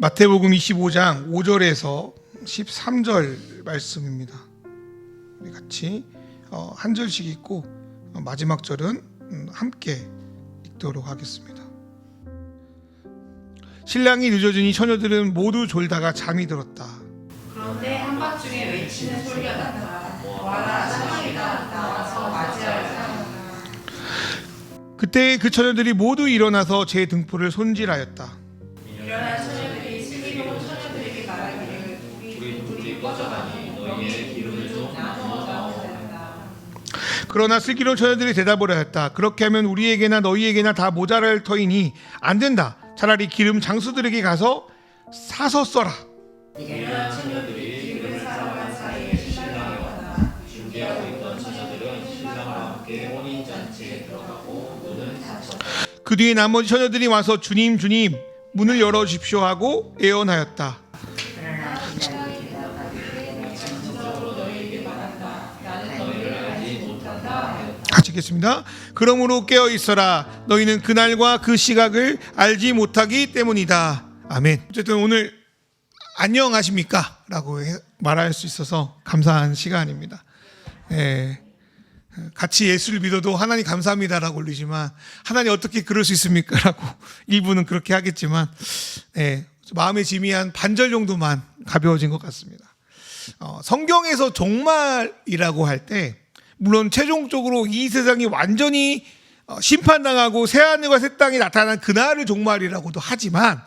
마태복음 25장 5절에서 13절 말씀입니다. 우리 같이 한 절씩 읽고 마지막 절은 함께 읽도록 하겠습니다. 신랑이 늦어지니 처녀들은 모두 졸다가 잠이 들었다. 그런데 한밤중에 외치는 소리가 났다. 와라, 사람이다. 나와서 맞이하라. 그때 그 처녀들이 모두 일어나서 제 등불을 손질하였다. 일어난 처녀들이 슬기로운 처녀들에게 말하기를 우리 불이 꺼져가니 너희의 기름을 좀 나누어달라. 그러나 슬기로운 처녀들이 대답을 하였다. 그렇게 하면 우리에게나 너희에게나 다 모자랄 터이니 안 된다. 차라리 기름 장수들에게 가서 사서 써라. 일어난 처녀들이 기름을 사러 간 사이에 신랑이 왔다. 준비하고 있던 처녀들은 신랑과 함께 혼인잔치에 들어가고 문을 닫혔다. 그 뒤에 나머지 처녀들이 와서 주님 주님 문을 열어주십시오 하고 애원하였다. 같이 읽겠습니다. 그러므로 깨어 있어라. 너희는 그날과 그 시각을 알지 못하기 때문이다. 아멘. 어쨌든 오늘 안녕하십니까? 라고 말할 수 있어서 감사한 시간입니다. 같이 예수를 믿어도 하나님 감사합니다라고 올리지만 하나님 어떻게 그럴 수 있습니까? 라고 일부는 그렇게 하겠지만 마음의 짐이 한 반절 정도만 가벼워진 것 같습니다. 성경에서 종말이라고 할 때 물론 최종적으로 이 세상이 완전히 심판당하고 새하늘과 새 땅이 나타난 그날을 종말이라고도 하지만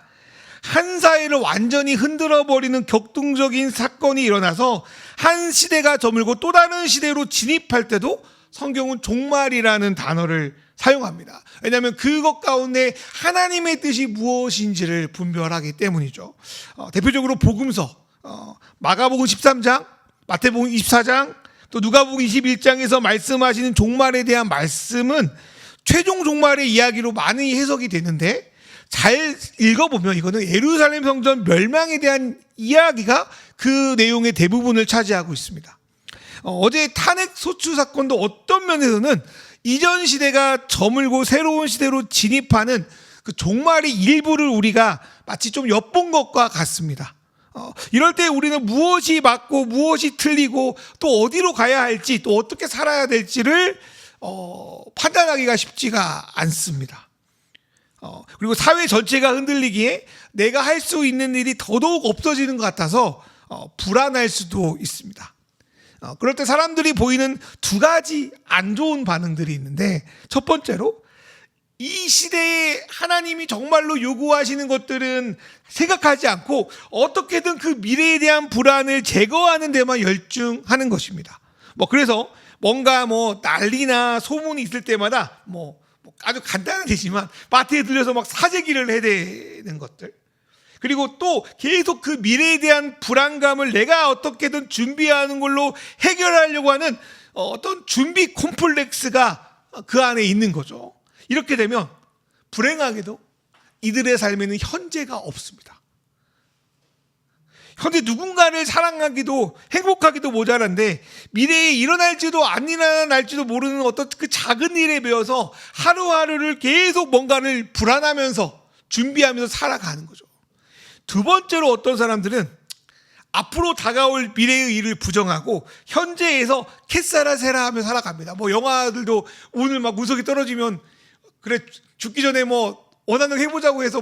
한 사회를 완전히 흔들어버리는 격동적인 사건이 일어나서 한 시대가 저물고 또 다른 시대로 진입할 때도 성경은 종말이라는 단어를 사용합니다. 왜냐하면 그것 가운데 하나님의 뜻이 무엇인지를 분별하기 때문이죠. 대표적으로 복음서 마가복음 13장, 마태복음 24장, 또 누가복음 21장에서 말씀하시는 종말에 대한 말씀은 최종 종말의 이야기로 많이 해석이 되는데 잘 읽어보면 이거는 예루살렘 성전 멸망에 대한 이야기가 그 내용의 대부분을 차지하고 있습니다. 어제 탄핵 소추 사건도 어떤 면에서는 이전 시대가 저물고 새로운 시대로 진입하는 그 종말의 일부를 우리가 마치 좀 엿본 것과 같습니다. 이럴 때 우리는 무엇이 맞고 무엇이 틀리고 또 어디로 가야 할지 또 어떻게 살아야 될지를 판단하기가 쉽지가 않습니다. 그리고 사회 전체가 흔들리기에 내가 할 수 있는 일이 더더욱 없어지는 것 같아서 불안할 수도 있습니다. 그럴 때 사람들이 보이는 두 가지 안 좋은 반응들이 있는데 첫 번째로 이 시대에 하나님이 정말로 요구하시는 것들은 생각하지 않고 어떻게든 그 미래에 대한 불안을 제거하는 데만 열중하는 것입니다. 그래서 뭔가 난리나 소문이 있을 때마다 아주 간단한 예지만 마트에 들려서 막 사재기를 해대는 것들, 그리고 또 계속 그 미래에 대한 불안감을 내가 어떻게든 준비하는 걸로 해결하려고 하는 어떤 준비 콤플렉스가 그 안에 있는 거죠. 이렇게 되면 불행하게도 이들의 삶에는 현재가 없습니다. 현재 누군가를 사랑하기도 행복하기도 모자란데 미래에 일어날지도 안 일어날지도 모르는 어떤 그 작은 일에 매여서 하루하루를 계속 뭔가를 불안하면서 준비하면서 살아가는 거죠. 두 번째로 어떤 사람들은 앞으로 다가올 미래의 일을 부정하고 현재에서 캣사라세라 하며 살아갑니다. 영화들도 오늘 막 운석이 떨어지면 그래 죽기 전에 원하는 거 해보자고 해서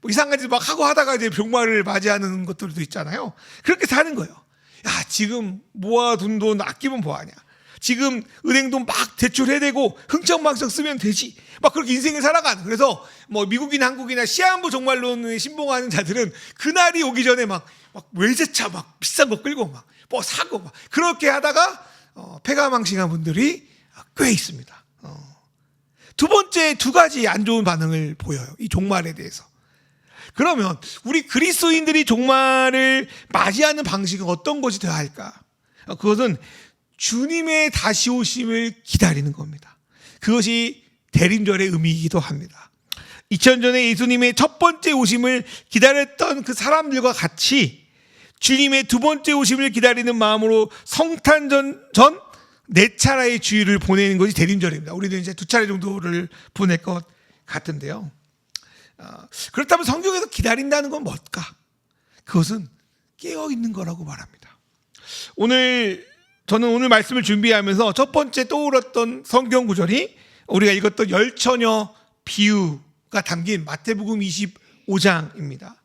이상한 짓 막 하고 하다가 이제 종말을 맞이하는 것들도 있잖아요. 그렇게 사는 거예요. 야, 지금 모아둔 돈 아끼면 뭐하냐. 지금 은행 돈 막 대출해대고 흥청망청 쓰면 되지. 그렇게 인생을 살아가는. 그래서 미국이나 한국이나 시한부 종말론에 신봉하는 자들은 그날이 오기 전에 외제차 비싼 거 끌고 사고 그렇게 하다가 패가망신한 분들이 꽤 있습니다. 두 번째 두 가지 안 좋은 반응을 보여요. 이 종말에 대해서. 그러면 우리 그리스도인들이 종말을 맞이하는 방식은 어떤 것이 되어야 할까? 그것은 주님의 다시 오심을 기다리는 겁니다. 그것이 대림절의 의미이기도 합니다. 2000년 전에 예수님의 첫 번째 오심을 기다렸던 그 사람들과 같이 주님의 두 번째 오심을 기다리는 마음으로 성탄절 전 4차례의 주일을 보내는 것이 대림절입니다. 우리는 이제 2차례 정도를 보낼 것 같은데요. 그렇다면 성경에서 기다린다는 건 뭘까? 그것은 깨어있는 거라고 말합니다. 저는 오늘 말씀을 준비하면서 첫 번째 떠올랐던 성경 구절이 우리가 읽었던 열처녀 비유가 담긴 마태복음 25장입니다.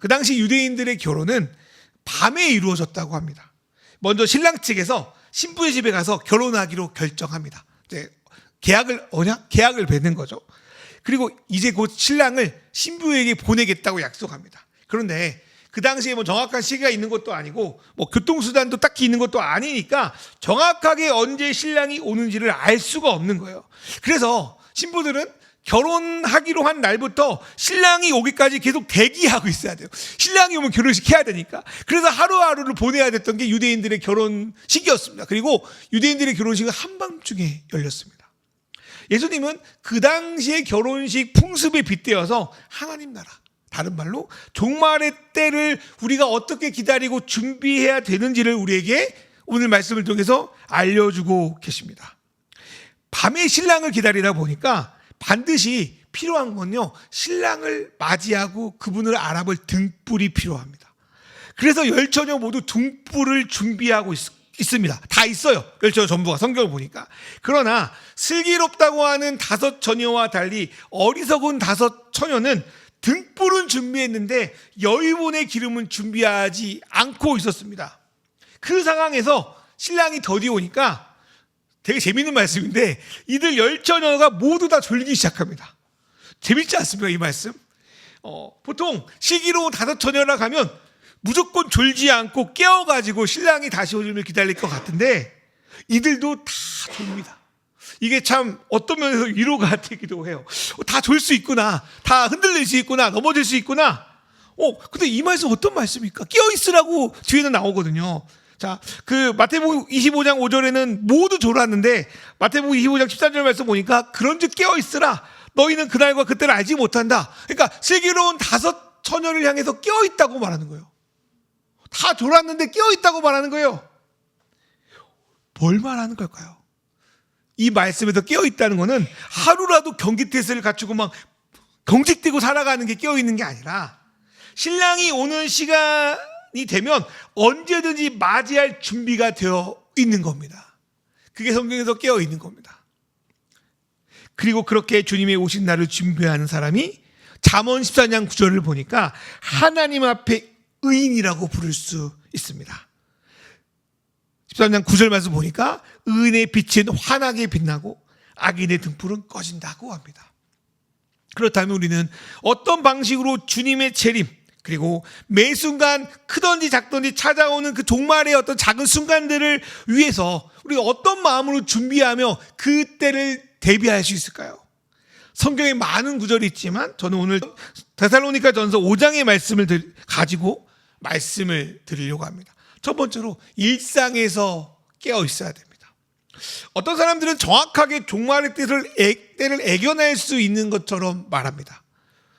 그 당시 유대인들의 결혼은 밤에 이루어졌다고 합니다. 먼저 신랑 측에서 신부의 집에 가서 결혼하기로 결정합니다. 이제 계약을 맺는 거죠. 그리고 이제 곧 신랑을 신부에게 보내겠다고 약속합니다. 그런데 그 당시에 정확한 시기가 있는 것도 아니고 교통수단도 딱히 있는 것도 아니니까 정확하게 언제 신랑이 오는지를 알 수가 없는 거예요. 그래서 신부들은 결혼하기로 한 날부터 신랑이 오기까지 계속 대기하고 있어야 돼요. 신랑이 오면 결혼식 해야 되니까. 그래서 하루하루를 보내야 됐던 게 유대인들의 결혼식이었습니다. 그리고 유대인들의 결혼식은 한밤중에 열렸습니다. 예수님은 그 당시의 결혼식 풍습에 빗대어서 하나님 나라, 다른 말로 종말의 때를 우리가 어떻게 기다리고 준비해야 되는지를 우리에게 오늘 말씀을 통해서 알려주고 계십니다. 밤에 신랑을 기다리다 보니까 반드시 필요한 건요, 신랑을 맞이하고 그분을 알아볼 등불이 필요합니다. 그래서 열처녀 모두 등불을 준비하고 있습니다. 다 있어요. 열처녀 전부가 성경을 보니까. 그러나 슬기롭다고 하는 5 처녀와 달리 어리석은 5 처녀는 등불은 준비했는데 여의본의 기름은 준비하지 않고 있었습니다. 그 상황에서 신랑이 더디 오니까 되게 재밌는 말씀인데 이들 열처녀가 모두 다 졸기 시작합니다. 재밌지 않습니까, 이 말씀? 보통 시기로운 5 처녀라 가면 무조건 졸지 않고 깨어가지고 신랑이 다시 오줌을 기다릴 것 같은데 이들도 다 졸립니다. 이게 참 어떤 면에서 위로가 되기도 해요. 다 졸 수 있구나. 다 흔들릴 수 있구나. 넘어질 수 있구나. 근데 이 말씀 어떤 말씀입니까? 깨어있으라고 뒤에는 나오거든요. 자, 그 마태복음 25장 5절에는 모두 졸았는데 마태복음 25장 13절 말씀 보니까 그런즉 깨어있으라. 너희는 그날과 그때를 알지 못한다. 그러니까 슬기로운 5 처녀를 향해서 깨어있다고 말하는 거예요. 다 졸았는데 깨어있다고 말하는 거예요. 뭘 말하는 걸까요? 이 말씀에서 깨어있다는 거는 하루라도 경기태세를 갖추고 막 경직되고 살아가는 게 깨어있는 게 아니라 신랑이 오는 시간이 되면 언제든지 맞이할 준비가 되어 있는 겁니다. 그게 성경에서 깨어있는 겁니다. 그리고 그렇게 주님의 오신 날을 준비하는 사람이 잠언 14장 9절을 보니까 하나님 앞에 의인이라고 부를 수 있습니다. 13장 9절 말씀 보니까 의인의 빛은 환하게 빛나고 악인의 등불은 꺼진다고 합니다. 그렇다면 우리는 어떤 방식으로 주님의 재림 그리고 매 순간 크든지 작든지 찾아오는 그 종말의 어떤 작은 순간들을 위해서 우리가 어떤 마음으로 준비하며 그 때를 대비할 수 있을까요? 성경에 많은 구절이 있지만 저는 오늘 데살로니가전서 5장의 말씀을 가지고 말씀을 드리려고 합니다. 첫 번째로 일상에서 깨어 있어야 됩니다. 어떤 사람들은 정확하게 종말의 때를 애겨낼 수 있는 것처럼 말합니다.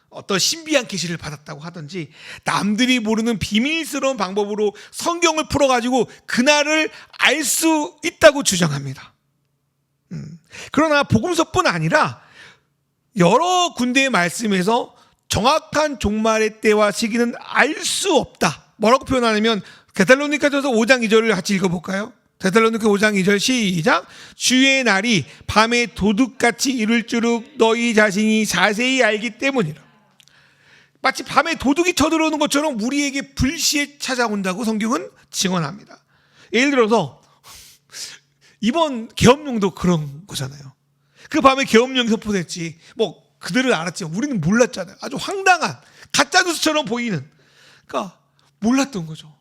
어떤 신비한 계시를 받았다고 하든지 남들이 모르는 비밀스러운 방법으로 성경을 풀어가지고 그날을 알 수 있다고 주장합니다. 그러나 복음서뿐 아니라 여러 군데의 말씀에서 정확한 종말의 때와 시기는 알 수 없다. 뭐라고 표현하냐면 데살로니가전서 5장 2절을 같이 읽어볼까요? 데살로니가 5장 2절 시작. 주의 날이 밤에 도둑같이 이룰 줄을 너희 자신이 자세히 알기 때문이라. 마치 밤에 도둑이 쳐들어오는 것처럼 우리에게 불시에 찾아온다고 성경은 증언합니다. 예를 들어서 이번 계엄령도 그런 거잖아요. 그 밤에 계엄령이 선포됐지. 그들은 알았지만 우리는 몰랐잖아요. 아주 황당한 가짜뉴스처럼 보이는. 그러니까 몰랐던 거죠.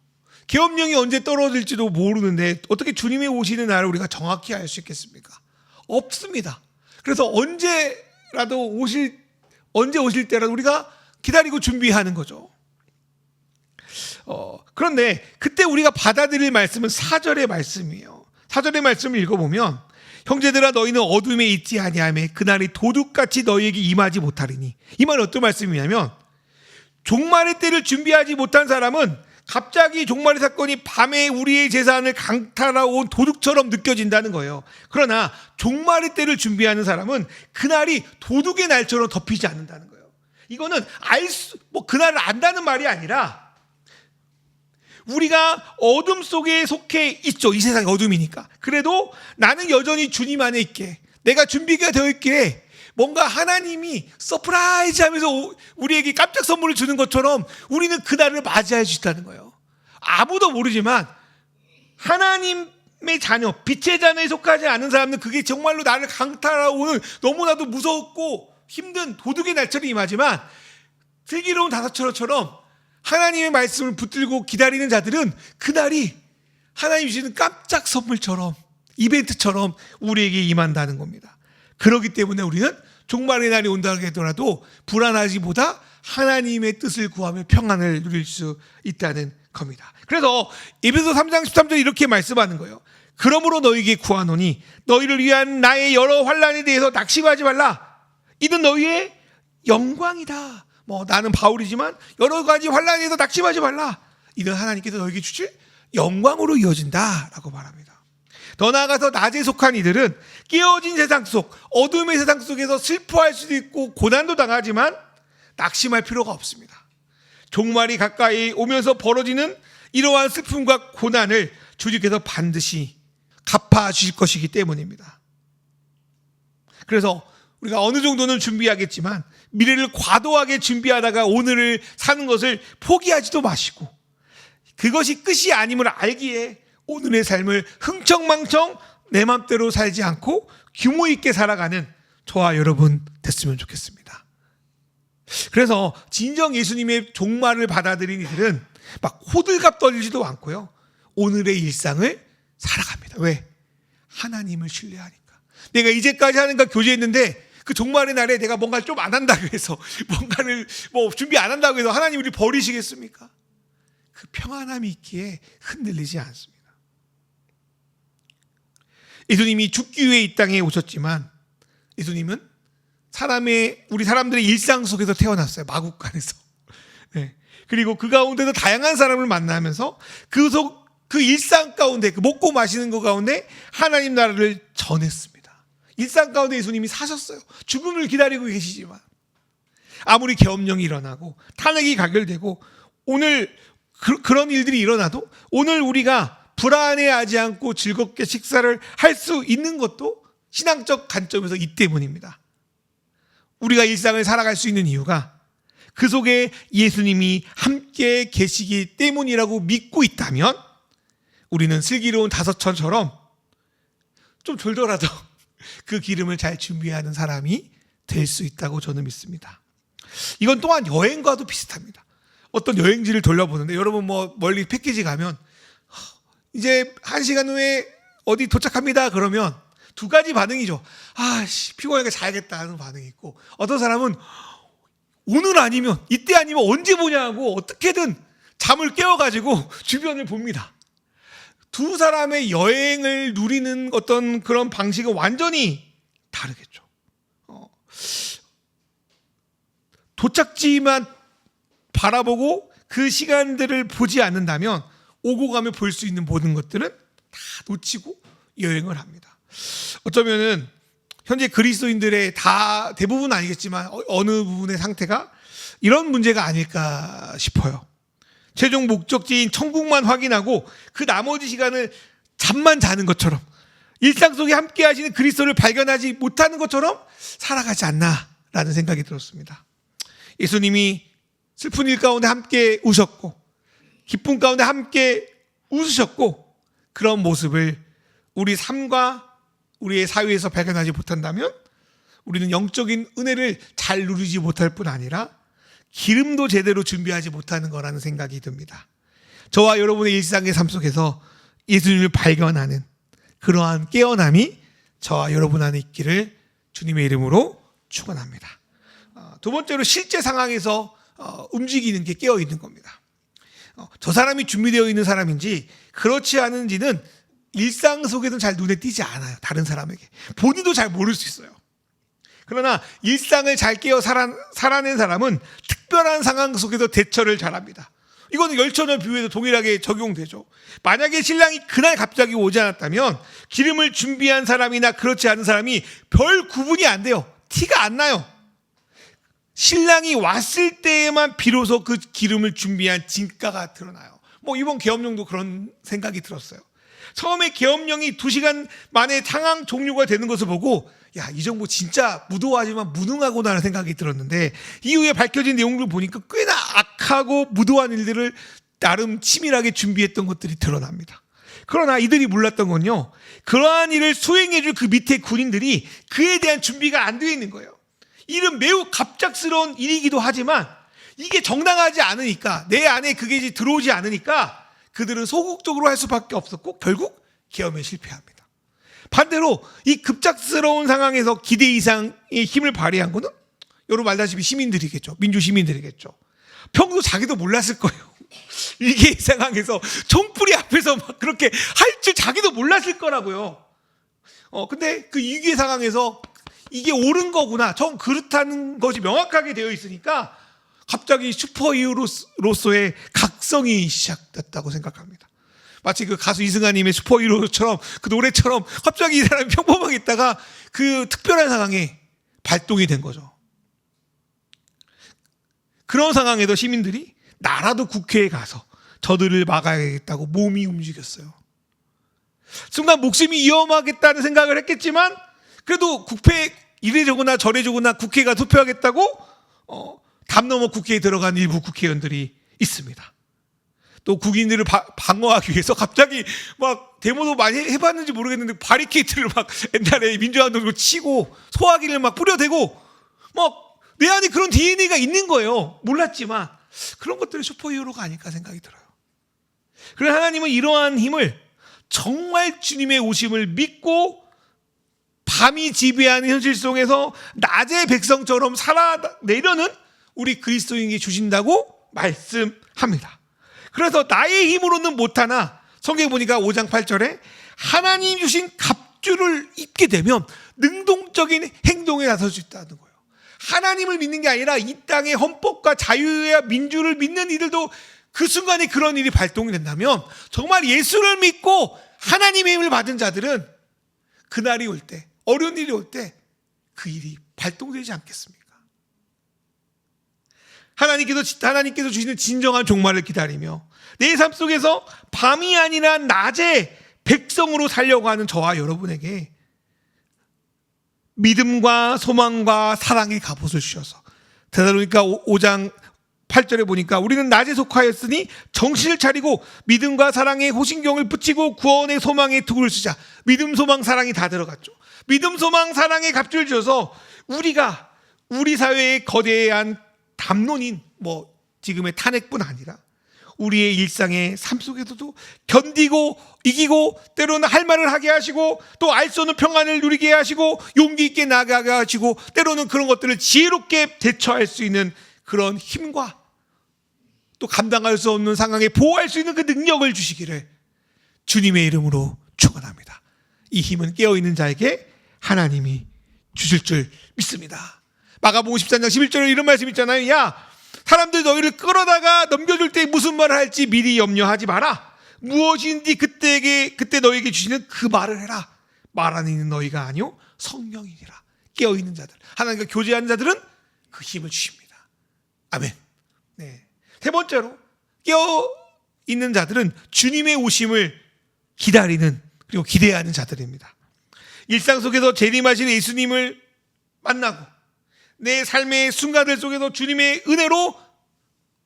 계엄령이 언제 떨어질지도 모르는데 어떻게 주님이 오시는 날을 우리가 정확히 알 수 있겠습니까? 없습니다. 그래서 언제 오실 때라도 우리가 기다리고 준비하는 거죠. 그런데 그때 우리가 받아들일 말씀은 4절의 말씀이에요. 4절의 말씀을 읽어보면 형제들아 너희는 어둠에 있지 아니하며 그날이 도둑같이 너희에게 임하지 못하리니. 이 말은 어떤 말씀이냐면 종말의 때를 준비하지 못한 사람은 갑자기 종말의 사건이 밤에 우리의 재산을 강탈하러 온 도둑처럼 느껴진다는 거예요. 그러나 종말의 때를 준비하는 사람은 그날이 도둑의 날처럼 덮이지 않는다는 거예요. 이거는 그날을 안다는 말이 아니라 우리가 어둠 속에 속해 있죠. 이 세상이 어둠이니까. 그래도 나는 여전히 주님 안에 있게, 내가 준비가 되어 있기에 뭔가 하나님이 서프라이즈 하면서 우리에게 깜짝 선물을 주는 것처럼 우리는 그날을 맞이할 수 있다는 거예요. 아무도 모르지만 하나님의 자녀, 빛의 자녀에 속하지 않은 사람은 그게 정말로 나를 강탈하고는 너무나도 무섭고 힘든 도둑의 날처럼 임하지만, 슬기로운 다섯처럼 하나님의 말씀을 붙들고 기다리는 자들은 그날이 하나님 주시는 깜짝 선물처럼, 이벤트처럼 우리에게 임한다는 겁니다. 그렇기 때문에 우리는 종말의 날이 온다고 하더라도 불안하지보다 하나님의 뜻을 구하며 평안을 누릴 수 있다는 겁니다. 그래서 에베소 3장 13절 이렇게 말씀하는 거예요. 그러므로 너희에게 구하노니 너희를 위한 나의 여러 환난에 대해서 낙심하지 말라. 이는 너희의 영광이다. 나는 바울이지만 여러 가지 환난에서 낙심하지 말라. 이는 하나님께서 너희에게 주실 영광으로 이어진다라고 말합니다. 더 나아가서 낮에 속한 이들은 깨어진 세상 속, 어둠의 세상 속에서 슬퍼할 수도 있고 고난도 당하지만 낙심할 필요가 없습니다. 종말이 가까이 오면서 벌어지는 이러한 슬픔과 고난을 주님께서 반드시 갚아주실 것이기 때문입니다. 그래서 우리가 어느 정도는 준비하겠지만 미래를 과도하게 준비하다가 오늘을 사는 것을 포기하지도 마시고, 그것이 끝이 아님을 알기에 오늘의 삶을 흥청망청 내 맘대로 살지 않고 규모 있게 살아가는 저와 여러분 됐으면 좋겠습니다. 그래서 진정 예수님의 종말을 받아들인 이들은 막 호들갑 떨리지도 않고요, 오늘의 일상을 살아갑니다. 왜? 하나님을 신뢰하니까. 내가 이제까지 하는가 교제했는데 그 종말의 날에 내가 뭔가를 좀 안 한다고 해서, 뭔가를 준비 안 한다고 해서 하나님 우리 버리시겠습니까? 그 평안함이 있기에 흔들리지 않습니다. 예수님이 죽기 위해 이 땅에 오셨지만 예수님은 우리 사람들의 일상 속에서 태어났어요. 마국간에서. 네. 그리고 그 가운데도 다양한 사람을 만나면서 그 일상 가운데, 그 먹고 마시는 것 가운데 하나님 나라를 전했습니다. 일상 가운데 예수님이 사셨어요. 죽음을 기다리고 계시지만 아무리 계엄령이 일어나고 탄핵이 가결되고 오늘 그런 일들이 일어나도 오늘 우리가 불안해하지 않고 즐겁게 식사를 할 수 있는 것도 신앙적 관점에서 이 때문입니다. 우리가 일상을 살아갈 수 있는 이유가 그 속에 예수님이 함께 계시기 때문이라고 믿고 있다면 우리는 슬기로운 다섯천처럼 좀 졸더라도 그 기름을 잘 준비하는 사람이 될 수 있다고 저는 믿습니다. 이건 또한 여행과도 비슷합니다. 어떤 여행지를 돌려보는데, 여러분 멀리 패키지 가면 이제 1시간 후에 어디 도착합니다 그러면 두 가지 반응이죠. 피곤하니까 자야겠다 하는 반응이 있고, 어떤 사람은 오늘 아니면, 이때 아니면 언제 보냐고 어떻게든 잠을 깨워가지고 주변을 봅니다. 두 사람의 여행을 누리는 어떤 그런 방식은 완전히 다르겠죠. 도착지만 바라보고 그 시간들을 보지 않는다면 오고 가며 볼 수 있는 모든 것들은 다 놓치고 여행을 합니다. 어쩌면은 현재 그리스도인들의 대부분 아니겠지만 어느 부분의 상태가 이런 문제가 아닐까 싶어요. 최종 목적지인 천국만 확인하고 그 나머지 시간을 잠만 자는 것처럼, 일상 속에 함께 하시는 그리스도를 발견하지 못하는 것처럼 살아가지 않나라는 생각이 들었습니다. 예수님이 슬픈 일 가운데 함께 우셨고 기쁨 가운데 함께 웃으셨고, 그런 모습을 우리 삶과 우리의 사회에서 발견하지 못한다면 우리는 영적인 은혜를 잘 누리지 못할 뿐 아니라 기름도 제대로 준비하지 못하는 거라는 생각이 듭니다. 저와 여러분의 일상의 삶 속에서 예수님을 발견하는 그러한 깨어남이 저와 여러분 안에 있기를 주님의 이름으로 축원합니다. 두 번째로 실제 상황에서 움직이는 게 깨어있는 겁니다. 저 사람이 준비되어 있는 사람인지 그렇지 않은지는 일상 속에서는 잘 눈에 띄지 않아요. 다른 사람에게. 본인도 잘 모를 수 있어요. 그러나 일상을 잘 깨어 살아낸 사람은 특별한 상황 속에서 대처를 잘합니다. 이거는 열처녀 비유에도 동일하게 적용되죠. 만약에 신랑이 그날 갑자기 오지 않았다면 기름을 준비한 사람이나 그렇지 않은 사람이 별 구분이 안 돼요. 티가 안 나요. 신랑이 왔을 때에만 비로소 그 기름을 준비한 진가가 드러나요. 뭐 이번 계엄령도 그런 생각이 들었어요. 처음에 계엄령이 2시간 만에 상황 종료가 되는 것을 보고 야, 이 정부 진짜 무도하지만 무능하구나라는 생각이 들었는데 이후에 밝혀진 내용을 보니까 꽤나 악하고 무도한 일들을 나름 치밀하게 준비했던 것들이 드러납니다. 그러나 이들이 몰랐던 건요, 그러한 일을 수행해줄 그 밑에 군인들이 그에 대한 준비가 안 되어 있는 거예요. 이는 매우 갑작스러운 일이기도 하지만 이게 정당하지 않으니까, 내 안에 그게 이제 들어오지 않으니까 그들은 소극적으로 할 수밖에 없었고 결국 계엄에 실패합니다. 반대로 이 급작스러운 상황에서 기대 이상의 힘을 발휘한 것은 여러분 알다시피 시민들이겠죠. 민주 시민들이겠죠. 평소 자기도 몰랐을 거예요. 위기의 상황에서 총불이 앞에서 막 그렇게 할 줄 자기도 몰랐을 거라고요. 근데 그 위기의 상황에서 이게 옳은 거구나, 전 그렇다는 것이 명확하게 되어 있으니까 갑자기 슈퍼히어로로서의 각성이 시작됐다고 생각합니다. 마치 그 가수 이승환님의 슈퍼히어로처럼, 그 노래처럼 갑자기 이 사람이 평범하게 있다가 그 특별한 상황에 발동이 된 거죠. 그런 상황에도 시민들이 나라도 국회에 가서 저들을 막아야겠다고 몸이 움직였어요. 순간 목숨이 위험하겠다는 생각을 했겠지만 그래도 국회 이래저거나 저래저거나 국회가 투표하겠다고 담 넘어 국회에 들어간 일부 국회의원들이 있습니다. 또 국민들을 방어하기 위해서 갑자기 막 데모도 많이 해봤는지 모르겠는데 바리케이트를 막 옛날에 민주화운동으로 치고 소화기를 막 뿌려대고 막 내 안에 그런 DNA가 있는 거예요. 몰랐지만 그런 것들이 슈퍼히어로가 아닐까 생각이 들어요. 그래서 하나님은 이러한 힘을 정말 주님의 오심을 믿고 밤이 지배하는 현실 속에서 낮의 백성처럼 살아내려는 우리 그리스도인에게 주신다고 말씀합니다. 그래서 나의 힘으로는 못하나 성경에 보니까 5장 8절에 하나님 주신 갑주를 입게 되면 능동적인 행동에 나설 수 있다는 거예요. 하나님을 믿는 게 아니라 이 땅의 헌법과 자유와 민주를 믿는 이들도 그 순간에 그런 일이 발동이 된다면 정말 예수를 믿고 하나님의 힘을 받은 자들은 그날이 올 때, 어려운 일이 올 때 그 일이 발동되지 않겠습니까? 하나님께서 주시는 진정한 종말을 기다리며 내 삶 속에서 밤이 아니라 낮에 백성으로 살려고 하는 저와 여러분에게 믿음과 소망과 사랑의 갑옷을 주셔서 데살로니가 5장 8절에 보니까 우리는 낮에 속하였으니 정신을 차리고 믿음과 사랑의 호신경을 붙이고 구원의 소망의 투구를 쓰자. 믿음, 소망, 사랑이 다 들어갔죠. 믿음, 소망, 사랑의 갑주를 주셔서 우리가 우리 사회의 거대한 담론인 지금의 탄핵뿐 아니라 우리의 일상의 삶 속에서도 견디고 이기고 때로는 할 말을 하게 하시고 또 알 수 없는 평안을 누리게 하시고 용기 있게 나가게 하시고 때로는 그런 것들을 지혜롭게 대처할 수 있는 그런 힘과 또 감당할 수 없는 상황에 보호할 수 있는 그 능력을 주시기를 주님의 이름으로 축원합니다. 이 힘은 깨어있는 자에게 하나님이 주실 줄 믿습니다. 마가복음 13장 11절에 이런 말씀 있잖아요. 야, 사람들 너희를 끌어다가 넘겨줄 때 무슨 말을 할지 미리 염려하지 마라. 무엇인지 그때 너희에게 주시는 그 말을 해라. 말하는 이는 너희가 아니요 성령이니라. 깨어있는 자들, 하나님과 교제하는 자들은 그 힘을 주십니다. 아멘. 네. 세 번째로 깨어있는 자들은 주님의 오심을 기다리는 그리고 기대하는 자들입니다. 일상 속에서 재림하실 예수님을 만나고 내 삶의 순간들 속에서 주님의 은혜로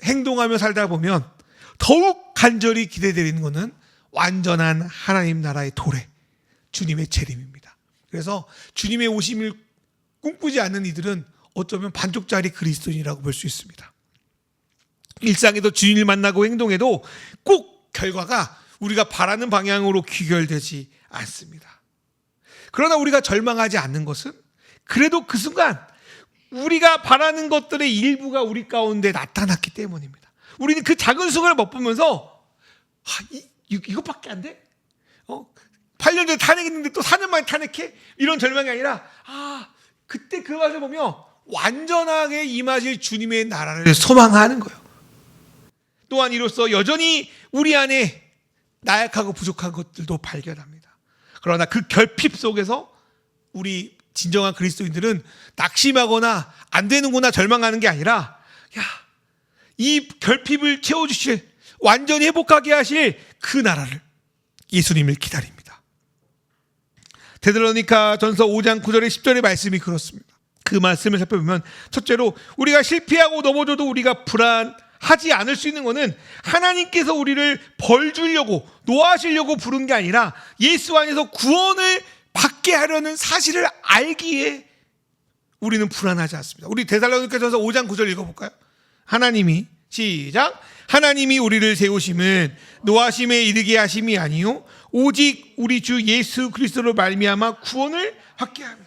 행동하며 살다 보면 더욱 간절히 기대되는 것은 완전한 하나님 나라의 도래, 주님의 재림입니다. 그래서 주님의 오심을 꿈꾸지 않는 이들은 어쩌면 반쪽짜리 그리스도인이라고 볼 수 있습니다. 일상에도 주님을 만나고 행동해도 꼭 결과가 우리가 바라는 방향으로 귀결되지 않습니다. 그러나 우리가 절망하지 않는 것은 그래도 그 순간 우리가 바라는 것들의 일부가 우리 가운데 나타났기 때문입니다. 우리는 그 작은 순간을 맛보면서 이것밖에 안 돼? 8년 전에 탄핵했는데 또 4년 만에 탄핵해? 이런 절망이 아니라 그때 그 맛을 보면 완전하게 임하실 주님의 나라를 소망하는 거예요. 또한 이로써 여전히 우리 안에 나약하고 부족한 것들도 발견합니다. 그러나 그 결핍 속에서 우리 진정한 그리스도인들은 낙심하거나 안 되는구나 절망하는 게 아니라 이 결핍을 채워주실, 완전히 회복하게 하실 그 나라를, 예수님을 기다립니다. 데살로니가 전서 5장 9절에 10절의 말씀이 그렇습니다. 그 말씀을 살펴보면 첫째로 우리가 실패하고 넘어져도 우리가 불안하지 않을 수 있는 것은 하나님께서 우리를 벌 주려고 노하시려고 부른 게 아니라 예수 안에서 구원을 받게 하려는 사실을 알기에 우리는 불안하지 않습니다. 우리 데살로니가 전서 5장 9절 읽어볼까요? 하나님이, 시작, 하나님이 우리를 세우심은 노하심에 이르게 하심이 아니요 오직 우리 주 예수 그리스도로 말미암아 구원을 받게 하며.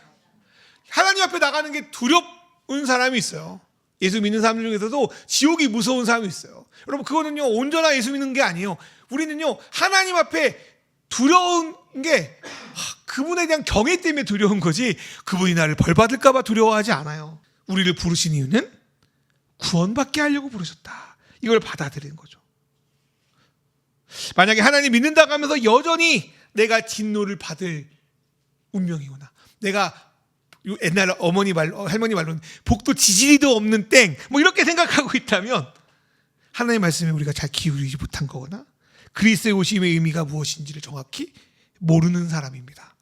하나님 앞에 나가는 게 두려운 사람이 있어요. 예수 믿는 사람 중에서도 지옥이 무서운 사람이 있어요. 여러분, 그거는요 온전한 예수 믿는 게 아니에요. 우리는요 하나님 앞에 두려운 게 그분에 대한 경외 때문에 두려운 거지, 그분이 나를 벌 받을까 봐 두려워하지 않아요. 우리를 부르신 이유는 구원받게 하려고 부르셨다, 이걸 받아들이는 거죠. 만약에 하나님 믿는다고 하면서 여전히 내가 진노를 받을 운명이구나, 내가 옛날 어머니 말로, 할머니 말로는 복도 지지리도 없는 땡, 뭐 이렇게 생각하고 있다면 하나님의 말씀에 우리가 잘 기울이지 못한 거거나 그리스도의 오심의 의미가 무엇인지를 정확히 모르는 사람입니다.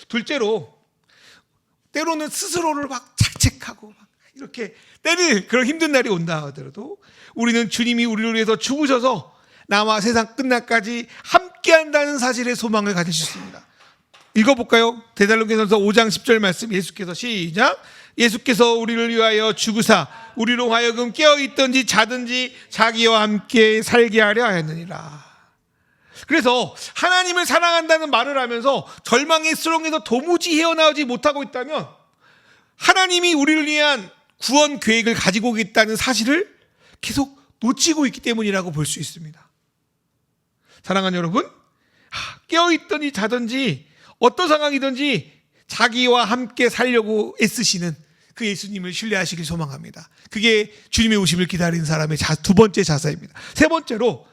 둘째로, 때로는 스스로를 막 자책하고 막 이렇게 때릴 그런 힘든 날이 온다 하더라도 우리는 주님이 우리를 위해서 죽으셔서 나와 세상 끝날까지 함께한다는 사실에 소망을 가질 수 있습니다. 읽어볼까요? 데살로니가전서 5장 10절 말씀, 예수께서, 시작, 예수께서 우리를 위하여 죽으사 우리로 하여금 깨어있든지 자든지 자기와 함께 살게 하려 하였느니라. 그래서 하나님을 사랑한다는 말을 하면서 절망의 수렁에서 도무지 헤어나오지 못하고 있다면 하나님이 우리를 위한 구원 계획을 가지고 있다는 사실을 계속 놓치고 있기 때문이라고 볼 수 있습니다. 사랑하는 여러분, 깨어있든지 자든지 어떤 상황이든지 자기와 함께 살려고 애쓰시는 그 예수님을 신뢰하시길 소망합니다. 그게 주님의 오심을 기다리는 사람의 두 번째 자세입니다. 세 번째로,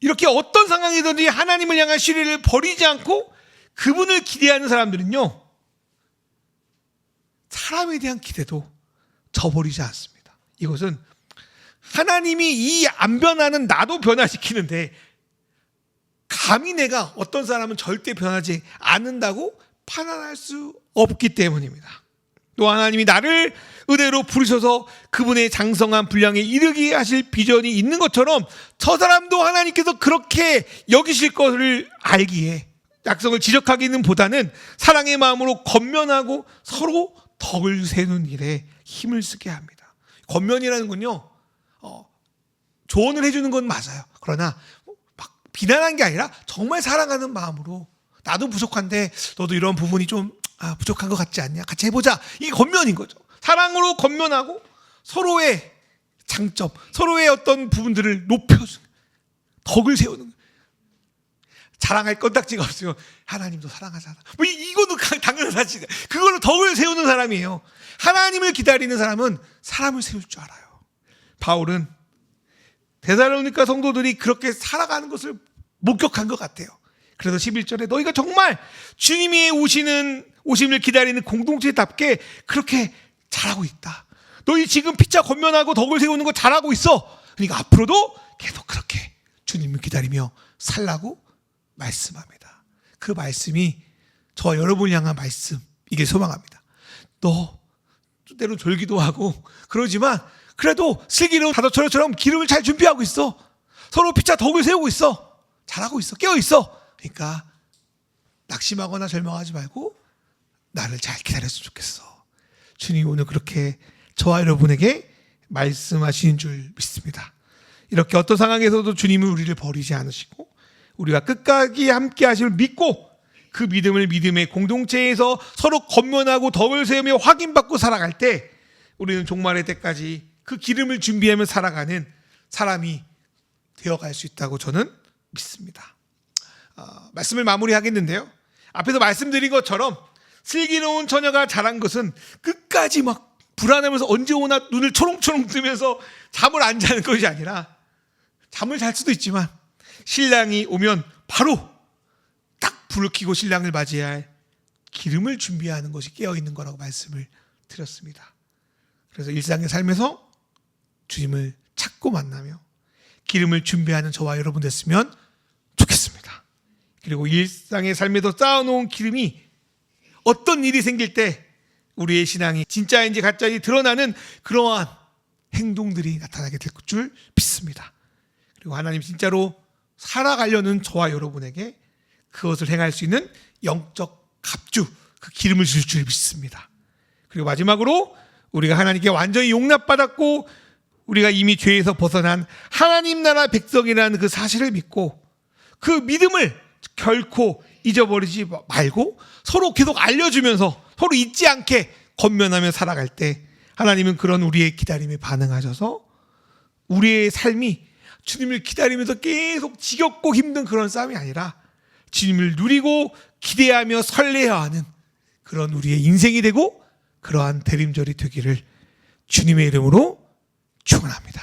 이렇게 어떤 상황이든지 하나님을 향한 신뢰를 버리지 않고 그분을 기대하는 사람들은요, 사람에 대한 기대도 저버리지 않습니다. 이것은 하나님이 이 안 변하는 나도 변화시키는데 감히 내가 어떤 사람은 절대 변하지 않는다고 판단할 수 없기 때문입니다. 또 하나님이 나를 은혜로 부르셔서 그분의 장성한 분량에 이르게 하실 비전이 있는 것처럼 저 사람도 하나님께서 그렇게 여기실 것을 알기에 약속을 지적하기는 보다는 사랑의 마음으로 권면하고 서로 덕을 세우는 일에 힘을 쓰게 합니다. 권면이라는 건요, 조언을 해주는 건 맞아요. 그러나 막 비난한 게 아니라 정말 사랑하는 마음으로, 나도 부족한데 너도 이런 부분이 좀 부족한 것 같지 않냐, 같이 해보자, 이게 권면인 거죠. 사랑으로 권면하고 서로의 장점, 서로의 어떤 부분들을 높여주는, 덕을 세우는 거예요. 자랑할 건딱지가 없으면 하나님도 사랑하잖아, 뭐 이거는 당연한 사실이에요. 그걸로 덕을 세우는 사람이에요. 하나님을 기다리는 사람은 사람을 세울 줄 알아요. 바울은 데살로니가 성도들이 그렇게 살아가는 것을 목격한 것 같아요. 그래서 11절에 너희가 정말 주님이 오심을 기다리는 공동체답게 그렇게 잘하고 있다. 너희 지금 피차 권면하고 덕을 세우는 거 잘하고 있어. 그러니까 앞으로도 계속 그렇게 주님을 기다리며 살라고 말씀합니다. 그 말씀이 저와 여러분을 향한 말씀이길 소망합니다. 너 때로 졸기도 하고 그러지만 그래도 슬기로운 다도처럼 기름을 잘 준비하고 있어. 서로 피차 덕을 세우고 있어. 잘하고 있어. 깨어 있어. 그러니까 낙심하거나 절망하지 말고 나를 잘 기다렸으면 좋겠어. 주님 오늘 그렇게 저와 여러분에게 말씀하시는 줄 믿습니다. 이렇게 어떤 상황에서도 주님은 우리를 버리지 않으시고 우리가 끝까지 함께 하심을 믿고 그 믿음을 믿음의 공동체에서 서로 권면하고 덕을 세우며 확인받고 살아갈 때 우리는 종말의 때까지 그 기름을 준비하며 살아가는 사람이 되어갈 수 있다고 저는 믿습니다. 말씀을 마무리하겠는데요, 앞에서 말씀드린 것처럼 슬기로운 처녀가 잘한 것은 끝까지 막 불안하면서 언제 오나 눈을 초롱초롱 뜨면서 잠을 안 자는 것이 아니라, 잠을 잘 수도 있지만 신랑이 오면 바로 딱 불을 켜고 신랑을 맞이할 기름을 준비하는 것이 깨어 있는 거라고 말씀을 드렸습니다. 그래서 일상의 삶에서 주님을 찾고 만나며 기름을 준비하는 저와 여러분 됐으면 좋겠습니다. 그리고 일상의 삶에서 쌓아놓은 기름이 어떤 일이 생길 때 우리의 신앙이 진짜인지 가짜인지 드러나는 그러한 행동들이 나타나게 될 줄 믿습니다. 그리고 하나님 진짜로 살아가려는 저와 여러분에게 그것을 행할 수 있는 영적 갑주, 그 기름을 줄 줄 믿습니다. 그리고 마지막으로 우리가 하나님께 완전히 용납받았고 우리가 이미 죄에서 벗어난 하나님 나라 백성이라는 그 사실을 믿고 그 믿음을 결코 잊어버리지 말고 서로 계속 알려주면서 서로 잊지 않게 권면하며 살아갈 때 하나님은 그런 우리의 기다림에 반응하셔서 우리의 삶이 주님을 기다리면서 계속 지겹고 힘든 그런 싸움이 아니라 주님을 누리고 기대하며 설레어하는 그런 우리의 인생이 되고 그러한 대림절이 되기를 주님의 이름으로 축원합니다.